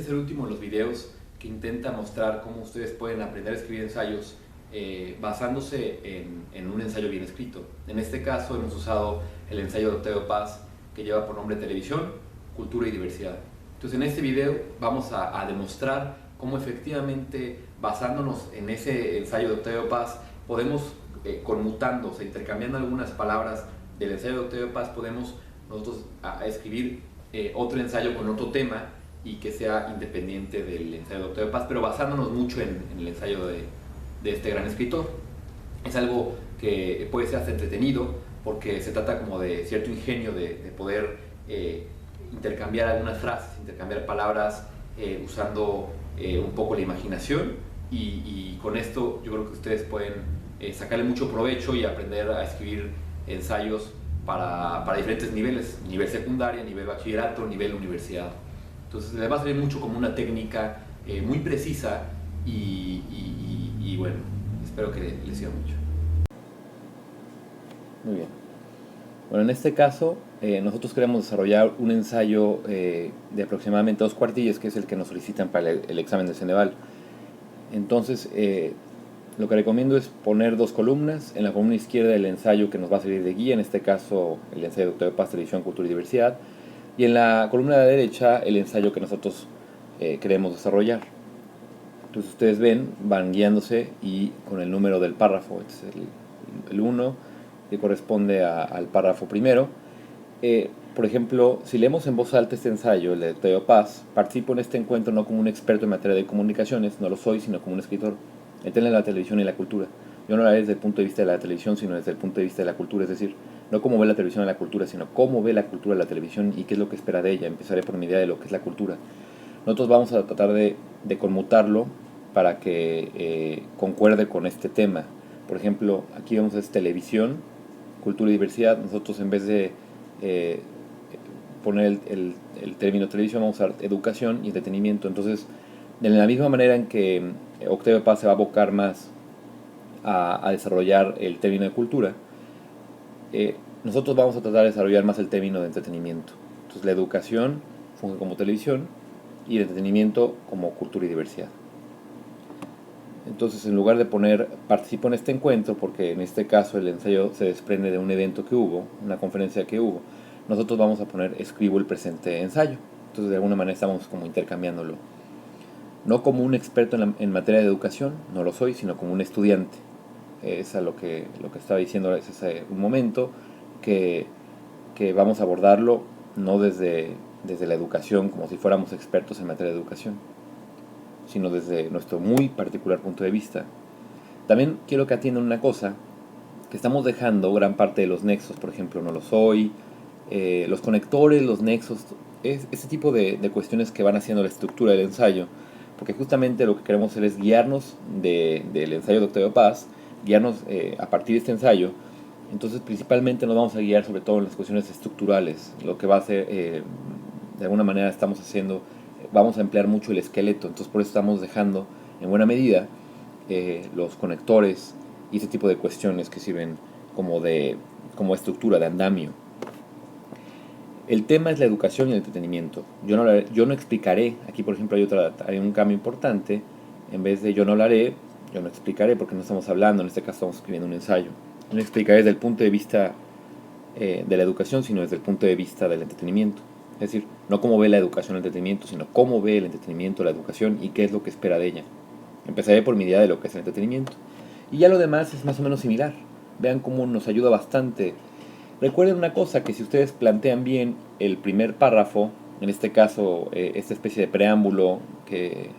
es el último de los videos que intenta mostrar cómo ustedes pueden aprender a escribir ensayos basándose en un ensayo bien escrito. En este caso hemos usado el ensayo de Octavio Paz, que lleva por nombre Televisión, Cultura y Diversidad. Entonces en este video vamos a demostrar cómo efectivamente, basándonos en ese ensayo de Octavio Paz, podemos, conmutando, o sea, intercambiando algunas palabras del ensayo de Octavio Paz, podemos nosotros escribir otro ensayo con otro tema y que sea independiente del ensayo de Octavio Paz, pero basándonos mucho en el ensayo de este gran escritor. Es algo que puede ser hasta entretenido porque se trata como de cierto ingenio de poder intercambiar algunas frases, intercambiar palabras usando un poco la imaginación y con esto yo creo que ustedes pueden sacarle mucho provecho y aprender a escribir ensayos para diferentes niveles, nivel secundaria, nivel bachillerato, nivel universidad. Entonces les va a salir mucho como una técnica muy precisa y bueno, espero que les sirva mucho. Muy bien. Bueno, en este caso nosotros queremos desarrollar un ensayo de aproximadamente 2 cuartillas, que es el que nos solicitan para el examen de Ceneval. Entonces lo que recomiendo es poner 2 columnas. En la columna izquierda el ensayo que nos va a servir de guía, en este caso el ensayo de Octavio Paz, Televisión, Cultura y Diversidad, y en la columna de la derecha el ensayo que nosotros queremos desarrollar. Entonces ustedes ven, van guiándose y con el número del párrafo, este es el 1, que corresponde al párrafo primero. Por ejemplo, si leemos en voz alta este ensayo, el de Octavio Paz: participo en este encuentro no como un experto en materia de comunicaciones, no lo soy, sino como un escritor. Entienden la televisión y la cultura. Yo no la haré desde el punto de vista de la televisión, sino desde el punto de vista de la cultura, es decir, no cómo ve la televisión a la cultura, sino cómo ve la cultura a la televisión y qué es lo que espera de ella. Empezaré por mi idea de lo que es la cultura. Nosotros vamos a tratar de conmutarlo para que concuerde con este tema. Por ejemplo, aquí vemos es televisión, cultura y diversidad. Nosotros, en vez de poner el término televisión, vamos a usar educación y entretenimiento. Entonces, de la misma manera en que Octavio Paz se va a abocar más a desarrollar el término de cultura, nosotros vamos a tratar de desarrollar más el término de entretenimiento. Entonces la educación funge como televisión y el entretenimiento como cultura y diversidad. Entonces, en lugar de poner participo en este encuentro, porque en este caso el ensayo se desprende de un evento que hubo, una conferencia que hubo, nosotros vamos a poner escribo el presente ensayo. Entonces, de alguna manera estamos como intercambiándolo. No como un experto en materia de educación, no lo soy, sino como un estudiante. Es a lo que estaba diciendo hace un momento, que vamos a abordarlo no desde la educación, como si fuéramos expertos en materia de educación, sino desde nuestro muy particular punto de vista. También quiero que atiendan una cosa, que estamos dejando gran parte de los nexos, por ejemplo, no lo soy, los conectores, los nexos, ese tipo de cuestiones que van haciendo la estructura del ensayo, porque justamente lo que queremos hacer es guiarnos del ensayo de Octavio Paz, guiarnos a partir de este ensayo. Entonces, principalmente nos vamos a guiar sobre todo en las cuestiones estructurales, lo que va a ser, de alguna manera estamos haciendo, vamos a emplear mucho el esqueleto. Entonces, por eso estamos dejando en buena medida los conectores y ese tipo de cuestiones que sirven como estructura, de andamio. El tema es la educación y el entretenimiento. Yo no explicaré, aquí por ejemplo hay un cambio importante, en vez de yo no explicaré, porque no estamos hablando, en este caso estamos escribiendo un ensayo. No explicaré desde el punto de vista de la educación, sino desde el punto de vista del entretenimiento. Es decir, no cómo ve la educación el entretenimiento, sino cómo ve el entretenimiento la educación y qué es lo que espera de ella. Empezaré por mi idea de lo que es el entretenimiento. Y ya lo demás es más o menos similar. Vean cómo nos ayuda bastante. Recuerden una cosa, que si ustedes plantean bien el primer párrafo, en este caso esta especie de preámbulo que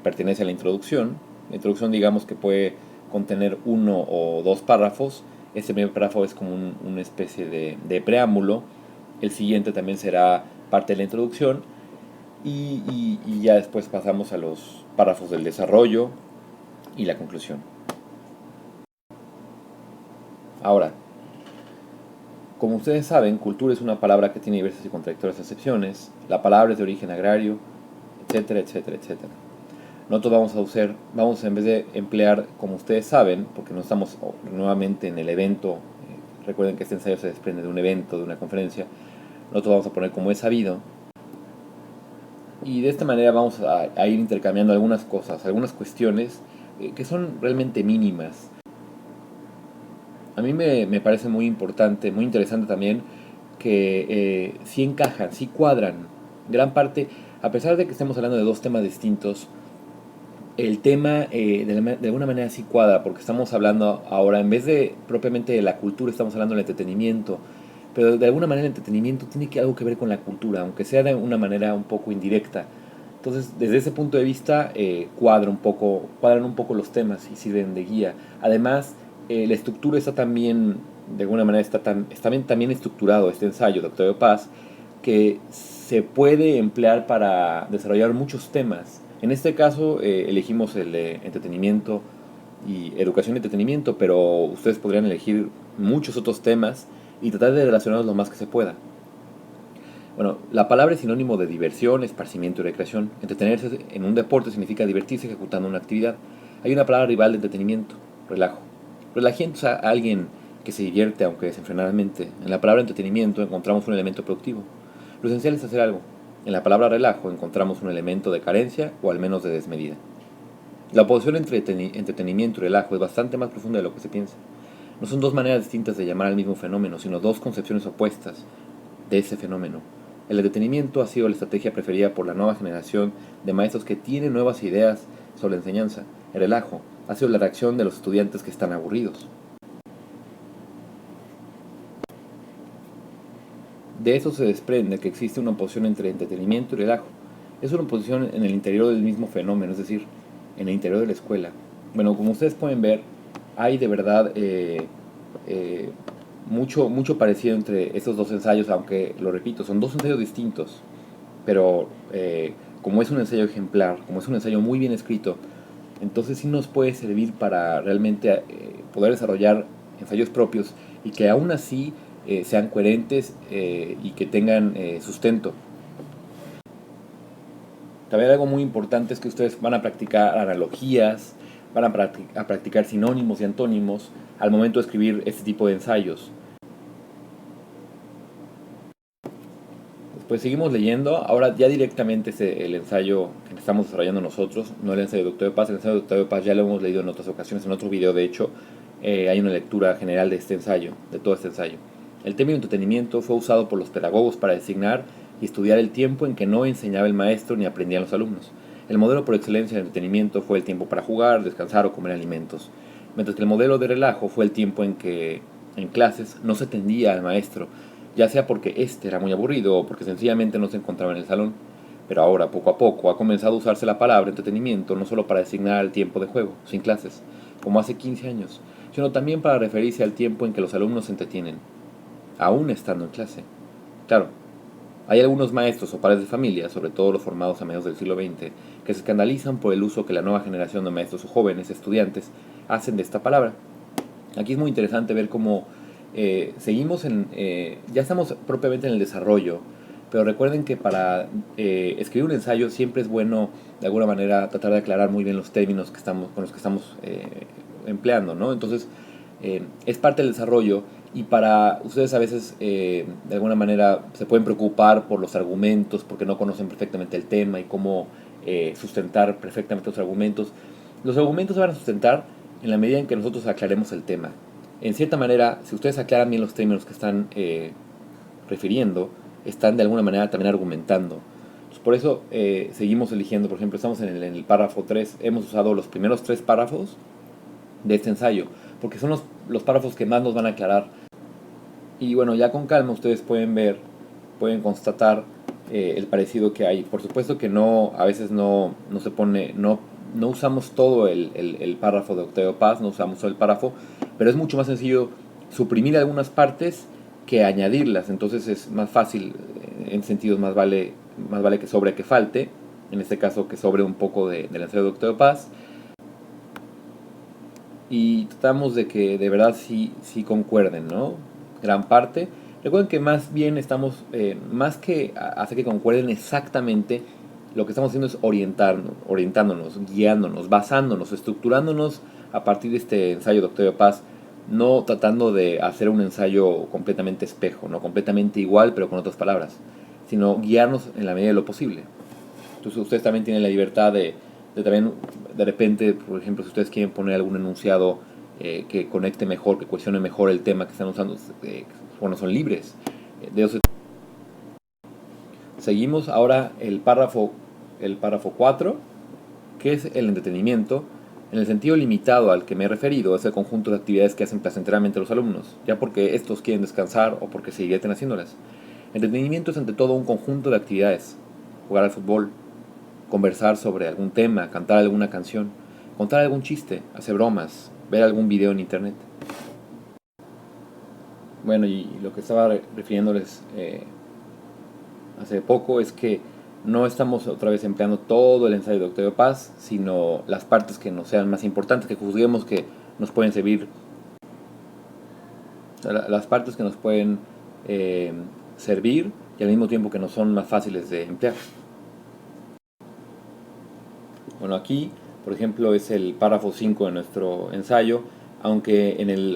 pertenece a la introducción digamos que puede contener 1 o 2 párrafos. Este primer párrafo es como una especie de preámbulo. El siguiente también será parte de la introducción y ya después pasamos a los párrafos del desarrollo y la conclusión. Ahora, como ustedes saben, cultura es una palabra que tiene diversas y contradictorias acepciones. La palabra es de origen agrario, etcétera, etcétera, etcétera. Nosotros vamos en vez de emplear, como ustedes saben, porque no estamos nuevamente en el evento, recuerden que este ensayo se desprende de un evento, de una conferencia, nosotros vamos a poner como es sabido, Y de esta manera vamos a ir intercambiando algunas cosas, algunas cuestiones que son realmente mínimas. A mí me parece muy importante, muy interesante también que sí encajan, sí cuadran. Gran parte, a pesar de que estemos hablando de dos temas distintos, el tema de alguna manera sí cuadra, porque estamos hablando ahora, en vez de propiamente de la cultura, estamos hablando del entretenimiento. Pero de alguna manera el entretenimiento tiene algo que ver con la cultura, aunque sea de una manera un poco indirecta. Entonces, desde ese punto de vista, cuadran un poco los temas y sirven de guía. Además, la estructura está también, de alguna manera, está también estructurado este ensayo de Octavio Paz, que se puede emplear para desarrollar muchos temas. En este caso, elegimos el de entretenimiento y educación y entretenimiento, pero ustedes podrían elegir muchos otros temas y tratar de relacionarlos lo más que se pueda. Bueno, la palabra es sinónimo de diversión, esparcimiento y recreación. Entretenerse en un deporte significa divertirse ejecutando una actividad. Hay una palabra rival de entretenimiento, relajo. Relajiento es a alguien que se divierte aunque desenfrenadamente. En la palabra entretenimiento encontramos un elemento productivo. Lo esencial es hacer algo. En la palabra relajo encontramos un elemento de carencia o al menos de desmedida. La oposición entre entretenimiento y relajo es bastante más profunda de lo que se piensa. No son dos maneras distintas de llamar al mismo fenómeno, sino dos concepciones opuestas de ese fenómeno. El entretenimiento ha sido la estrategia preferida por la nueva generación de maestros que tienen nuevas ideas sobre la enseñanza. El relajo ha sido la reacción de los estudiantes que están aburridos. De eso se desprende que existe una oposición entre entretenimiento y relajo. Es una oposición en el interior del mismo fenómeno, es decir, en el interior de la escuela. Bueno, como ustedes pueden ver, hay de verdad mucho parecido entre estos dos ensayos, aunque, lo repito, son dos ensayos distintos, pero como es un ensayo ejemplar, como es un ensayo muy bien escrito, entonces sí nos puede servir para realmente poder desarrollar ensayos propios y que aún así sean coherentes y que tengan sustento. También algo muy importante es que ustedes van a practicar analogías, van a practicar sinónimos y antónimos al momento de escribir este tipo de ensayos. Pues seguimos leyendo, ahora ya directamente es el ensayo que estamos desarrollando nosotros, no el ensayo de Octavio Paz. El ensayo de Octavio Paz ya lo hemos leído en otras ocasiones, en otro video de hecho, hay una lectura general de este ensayo, de todo este ensayo. El término entretenimiento fue usado por los pedagogos para designar y estudiar el tiempo en que no enseñaba el maestro ni aprendían los alumnos. El modelo por excelencia de entretenimiento fue el tiempo para jugar, descansar o comer alimentos, mientras que el modelo de relajo fue el tiempo en que en clases no se atendía al maestro, ya sea porque éste era muy aburrido o porque sencillamente no se encontraba en el salón. Pero ahora, poco a poco, ha comenzado a usarse la palabra entretenimiento no solo para designar el tiempo de juego, sin clases, como hace 15 años, sino también para referirse al tiempo en que los alumnos se entretienen, aún estando en clase. Claro, hay algunos maestros o padres de familia, sobre todo los formados a mediados del siglo XX, que se escandalizan por el uso que la nueva generación de maestros o jóvenes estudiantes hacen de esta palabra. Aquí es muy interesante ver cómo ya estamos propiamente en el desarrollo, pero recuerden que para escribir un ensayo siempre es bueno, de alguna manera, tratar de aclarar muy bien los términos con los que estamos empleando, ¿no? Entonces, es parte del desarrollo y para ustedes a veces, de alguna manera, se pueden preocupar por los argumentos porque no conocen perfectamente el tema y cómo sustentar perfectamente los argumentos. Los argumentos se van a sustentar en la medida en que nosotros aclaremos el tema. En cierta manera, si ustedes aclaran bien los términos que están refiriendo, están de alguna manera también argumentando. Entonces, por eso seguimos eligiendo, por ejemplo, estamos en el párrafo 3, hemos usado los primeros 3 párrafos de este ensayo, porque son los párrafos que más nos van a aclarar. Y bueno, ya con calma ustedes pueden constatar el parecido que hay. Por supuesto que a veces no se pone, no usamos todo el párrafo de Octavio Paz, no usamos todo el párrafo, pero es mucho más sencillo suprimir algunas partes que añadirlas. Entonces es más fácil, en sentidos más vale que sobre que falte, en este caso que sobre un poco del ensayo de Octavio Paz, y tratamos de que de verdad sí concuerden, ¿no? Gran parte. Recuerden que más bien estamos, más que hacer que concuerden exactamente, lo que estamos haciendo es orientándonos, guiándonos, basándonos, estructurándonos a partir de este ensayo de Octavio Paz, no tratando de hacer un ensayo completamente espejo, no completamente igual, pero con otras palabras, sino guiarnos en la medida de lo posible. Entonces ustedes también tienen la libertad de también, de repente, por ejemplo, si ustedes quieren poner algún enunciado que conecte mejor, que cuestione mejor el tema que están usando, bueno, son libres. De eso seguimos ahora el párrafo 4, que es el entretenimiento. En el sentido limitado al que me he referido, es el conjunto de actividades que hacen placenteramente a los alumnos, ya porque estos quieren descansar o porque se divierten haciéndolas. Entretenimiento es ante todo un conjunto de actividades: jugar al fútbol, conversar sobre algún tema, cantar alguna canción, contar algún chiste, hacer bromas, ver algún video en internet. Bueno, y lo que estaba refiriéndoles hace poco es que no estamos otra vez empleando todo el ensayo de Octavio Paz, sino las partes que nos sean más importantes, que juzguemos que nos pueden servir, las partes que nos pueden servir y al mismo tiempo que nos son más fáciles de emplear. Bueno, aquí, por ejemplo, es el párrafo 5 de nuestro ensayo, aunque en el